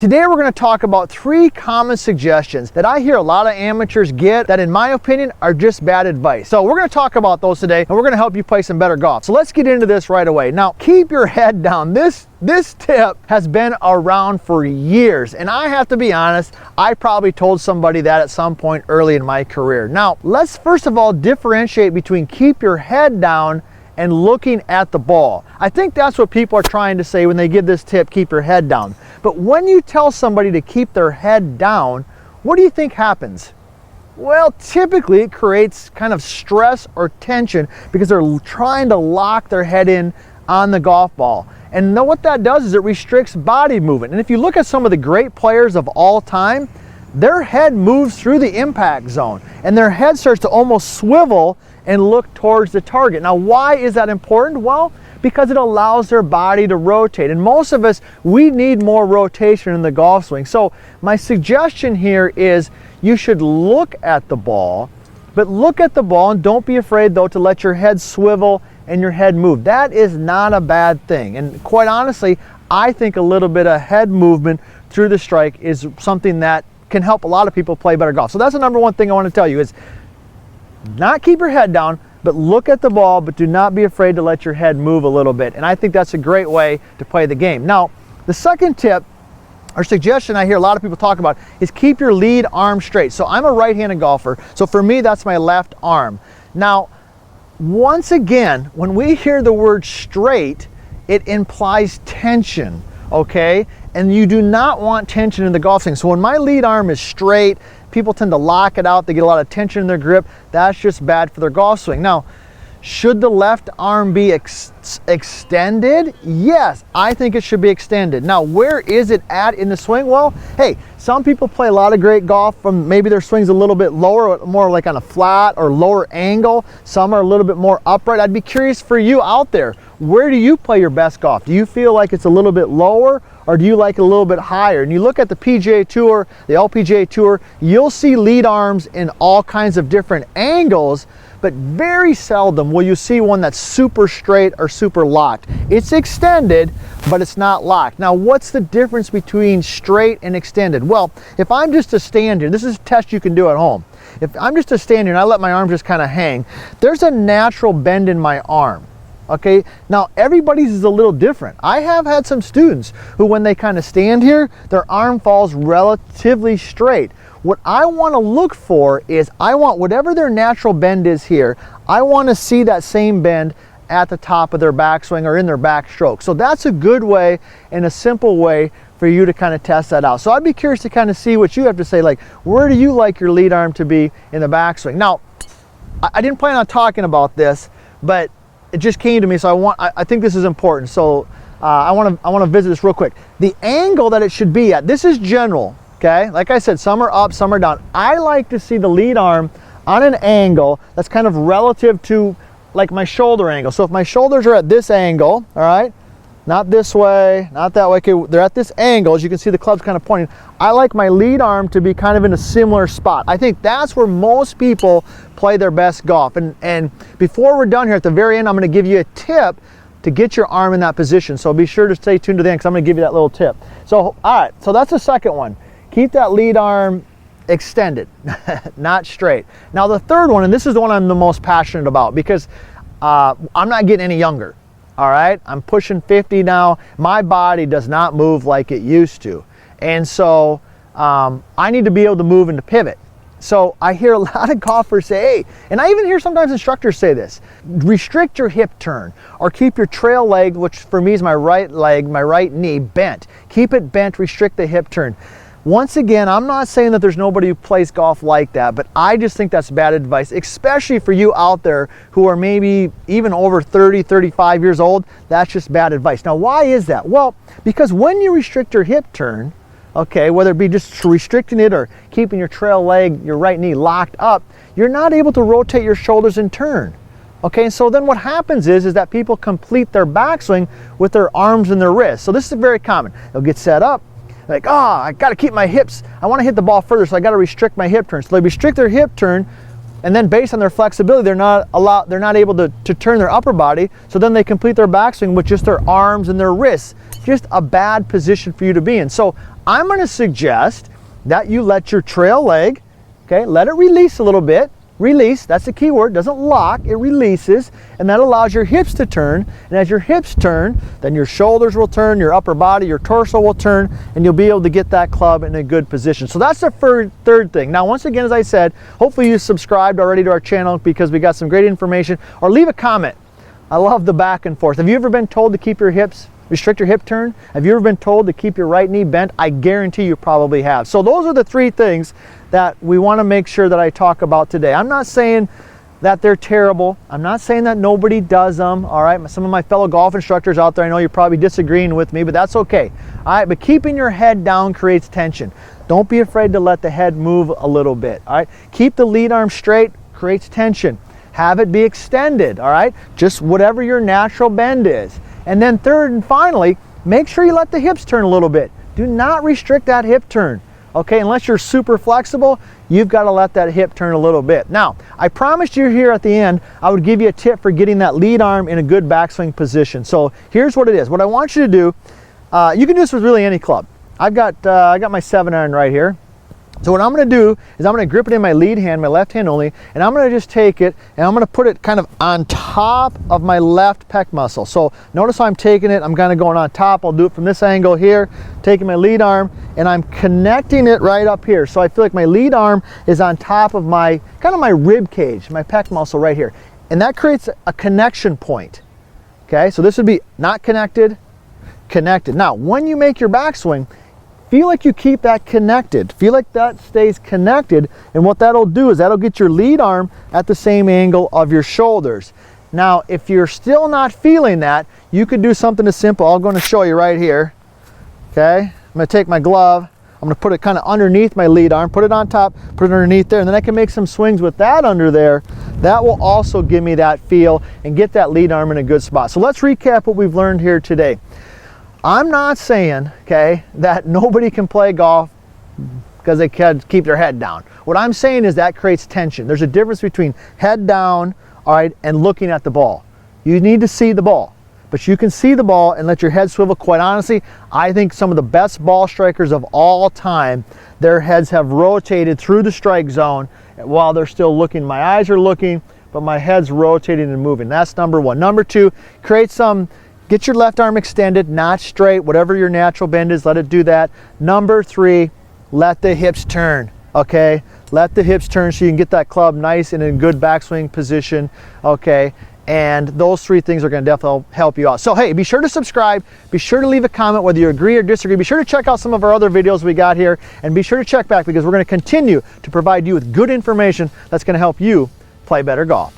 Today we're going to talk about 3 common suggestions that I hear a lot of amateurs get that in my opinion are just bad advice. So we're going to talk about those today and we're going to help you play some better golf. So let's get into this right away. Now keep your head down. This tip has been around for years, and I have to be honest, I probably told somebody that at some point early in my career. Now let's first of all differentiate between keep your head down and looking at the ball. I think that's what people are trying to say when they give this tip, keep your head down. But when you tell somebody to keep their head down, what do you think happens? Well, typically it creates kind of stress or tension because they're trying to lock their head in on the golf ball. And what that does is it restricts body movement. And if you look at some of the great players of all time, their head moves through the impact zone and their head starts to almost swivel and look towards the target. Now, why is that important? Well, because it allows their body to rotate. And most of us, we need more rotation in the golf swing. So my suggestion here is you should look at the ball, but look at the ball and don't be afraid though to let your head swivel and your head move. That is not a bad thing. And quite honestly, I think a little bit of head movement through the strike is something that can help a lot of people play better golf. So that's the number one thing I want to tell you is not keep your head down, but look at the ball, but do not be afraid to let your head move a little bit. And I think that's a great way to play the game. Now, the second tip or suggestion I hear a lot of people talk about is keep your lead arm straight. So I'm a right-handed golfer, so for me that's my left arm. Now, once again, when we hear the word straight, it implies tension, okay? And you do not want tension in the golf swing. So when my lead arm is straight, people tend to lock it out. They get a lot of tension in their grip. That's just bad for their golf swing. Now, should the left arm be extended? Yes, I think it should be extended. Now, where is it at in the swing? Well, hey, some people play a lot of great golf from maybe their swing's a little bit lower, more like on a flat or lower angle. Some are a little bit more upright. I'd be curious for you out there, where do you play your best golf? Do you feel like it's a little bit lower, or do you like it a little bit higher? And you look at the PGA Tour, the LPGA Tour, you'll see lead arms in all kinds of different angles, but very seldom will you see one that's super straight or super locked. It's extended, but it's not locked. Now, what's the difference between straight and extended? Well, if I'm just to stand here, this is a test you can do at home. If I'm just to stand here and I let my arm just kind of hang, there's a natural bend in my arm. Okay, now everybody's is a little different. I have had some students who when they kind of stand here, their arm falls relatively straight. What I want to look for is I want whatever their natural bend is here, I want to see that same bend at the top of their backswing or in their backstroke. So that's a good way and a simple way for you to kind of test that out. So I'd be curious to kind of see what you have to say, like where do you like your lead arm to be in the backswing? Now, I didn't plan on talking about this, but it just came to me, so I think this is important. So I want to visit this real quick. The angle that it should be at, this is general, okay? Like I said, some are up, some are down. I like to see the lead arm on an angle that's kind of relative to like my shoulder angle. So if my shoulders are at this angle, all right, not this way, not that way, okay, they're at this angle, as you can see the club's kind of pointing. I like my lead arm to be kind of in a similar spot. I think that's where most people play their best golf. And before we're done here at the very end, I'm going to give you a tip to get your arm in that position. So be sure to stay tuned to the end because I'm going to give you that little tip. So, all right, so that's the second one. Keep that lead arm extended, not straight. Now the third one, and this is the one I'm the most passionate about because I'm not getting any younger. All right, I'm pushing 50 now. My body does not move like it used to. And so I need to be able to move into pivot. So I hear a lot of golfers say, hey, and I even hear sometimes instructors say this, restrict your hip turn or keep your trail leg, which for me is my right leg, my right knee, bent. Keep it bent, restrict the hip turn. Once again, I'm not saying that there's nobody who plays golf like that, but I just think that's bad advice, especially for you out there who are maybe even over 30, 35 years old. That's just bad advice. Now, why is that? Well, because when you restrict your hip turn, okay, whether it be just restricting it or keeping your trail leg, your right knee locked up, you're not able to rotate your shoulders and turn. Okay, and so then what happens is that people complete their backswing with their arms and their wrists. So this is very common. They'll get set up, like, oh, I got to keep my hips. I want to hit the ball further, so I got to restrict my hip turn. So they restrict their hip turn, and then based on their flexibility, they're not able to turn their upper body. So then they complete their backswing with just their arms and their wrists. Just a bad position for you to be in. So I'm going to suggest that you let your trail leg, okay, let it release a little bit. Release, that's the key word, doesn't lock, it releases, and that allows your hips to turn, and as your hips turn, then your shoulders will turn, your upper body, your torso will turn, and you'll be able to get that club in a good position. So that's the third thing. Now, once again, as I said, hopefully you subscribed already to our channel because we got some great information, or leave a comment. I love the back and forth. Have you ever been told to keep your hips, restrict your hip turn? Have you ever been told to keep your right knee bent? I guarantee you probably have. So those are the 3 things that we want to make sure that I talk about today. I'm not saying that they're terrible. I'm not saying that nobody does them, all right? Some of my fellow golf instructors out there, I know you're probably disagreeing with me, but that's okay. All right, but keeping your head down creates tension. Don't be afraid to let the head move a little bit, all right? Keep the lead arm straight, creates tension. Have it be extended, all right? Just whatever your natural bend is. And then third and finally, make sure you let the hips turn a little bit. Do not restrict that hip turn. Okay, unless you're super flexible, you've got to let that hip turn a little bit. Now, I promised you here at the end, I would give you a tip for getting that lead arm in a good backswing position. So here's what it is. What I want you to do, you can do this with really any club. I got my 7-iron right here. So what I'm going to do is I'm going to grip it in my lead hand, my left hand only, and I'm going to just take it and I'm going to put it kind of on top of my left pec muscle. So notice how I'm taking it, I'm kind of going on top. I'll do it from this angle here, taking my lead arm, and I'm connecting it right up here. So I feel like my lead arm is on top of my, kind of my rib cage, my pec muscle right here. And that creates a connection point. Okay, so this would be not connected, connected. Now, when you make your backswing, feel like you keep that connected. Feel like that stays connected, and what that'll do is that'll get your lead arm at the same angle of your shoulders. Now, if you're still not feeling that, you could do something as simple. I'm going to show you right here. Okay, I'm going to take my glove. I'm going to put it kind of underneath my lead arm, put it on top, put it underneath there, and then I can make some swings with that under there. That will also give me that feel and get that lead arm in a good spot. So let's recap what we've learned here today. I'm not saying, okay, that nobody can play golf because they can keep their head down. What I'm saying is that creates tension. There's a difference between head down, all right, and looking at the ball. You need to see the ball, but you can see the ball and let your head swivel. Quite honestly, I think some of the best ball strikers of all time, their heads have rotated through the strike zone while they're still looking. My eyes are looking, but my head's rotating and moving. That's number one. Number two, get your left arm extended, not straight, whatever your natural bend is, let it do that. Number three, let the hips turn, okay? Let the hips turn so you can get that club nice and in good backswing position, okay? And those 3 things are gonna definitely help you out. So hey, be sure to subscribe, be sure to leave a comment whether you agree or disagree, be sure to check out some of our other videos we got here, and be sure to check back because we're gonna continue to provide you with good information that's gonna help you play better golf.